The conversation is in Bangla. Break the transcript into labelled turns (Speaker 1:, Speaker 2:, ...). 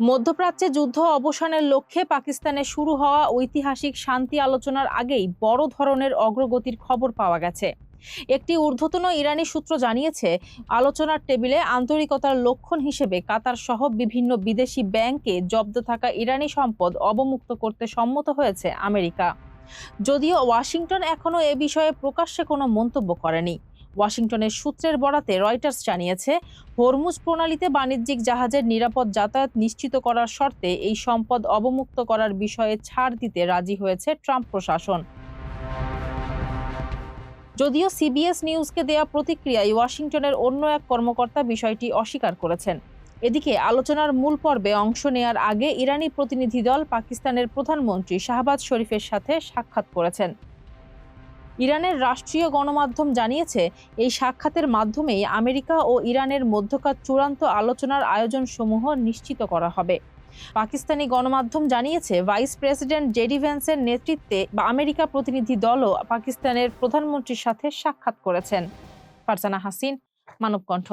Speaker 1: মধ্যপ্রাচ্যে যুদ্ধ অবসানের লক্ষ্যে পাকিস্তানে শুরু হওয়া ঐতিহাসিক শান্তি আলোচনার আগেই বড় ধরনের অগ্রগতির খবর পাওয়া গেছে। একটি ঊর্ধ্বতন ইরানি সূত্র জানিয়েছে, আলোচনার টেবিলে আন্তরিকতার লক্ষণ হিসেবে কাতার সহ বিভিন্ন বিদেশি ব্যাংকে জব্দ থাকা ইরানি সম্পদ অবমুক্ত করতে সম্মত হয়েছে আমেরিকা। যদিও ওয়াশিংটন এখনো এ বিষয়ে প্রকাশ্যে কোনো মন্তব্য করেনি। ওয়াশিংটনের সূত্রের বরাতে রয়টার্স জানিয়েছে, হরমুজ প্রণালীতে বাণিজ্যিক জাহাজের নিরাপদ যাতায়াত নিশ্চিত করার শর্তে এই সম্পদ অবমুক্ত করার বিষয়ে ছাড় দিতে রাজি হয়েছে ট্রাম্প প্রশাসন। যদিও সিবিএস নিউজকে দেয়া প্রতিক্রিয়ায় ওয়াশিংটনের অন্য এক কর্মকর্তা বিষয়টি অস্বীকার করেছেন। এদিকে আলোচনার মূল পর্বে অংশ নেয়ার আগে ইরানি প্রতিনিধি দল পাকিস্তানের প্রধানমন্ত্রী শাহবাজ শরীফের সাথে সাক্ষাৎ করেছেন। ইরানের রাষ্ট্রীয় গণমাধ্যম জানিয়েছে, এই সাক্ষাতের মাধ্যমেই আমেরিকা ও ইরানের মধ্যকার চূড়ান্ত আলোচনার আয়োজনসমূহ নিশ্চিত করা হবে। পাকিস্তানি গণমাধ্যম জানিয়েছে, ভাইস প্রেসিডেন্ট জেডি ভ্যান্সের নেতৃত্বে আমেরিকা প্রতিনিধি দলও পাকিস্তানের প্রধানমন্ত্রীর সাথে সাক্ষাৎ করেছেন। ফারজানা হাসিন, মানবকণ্ঠ।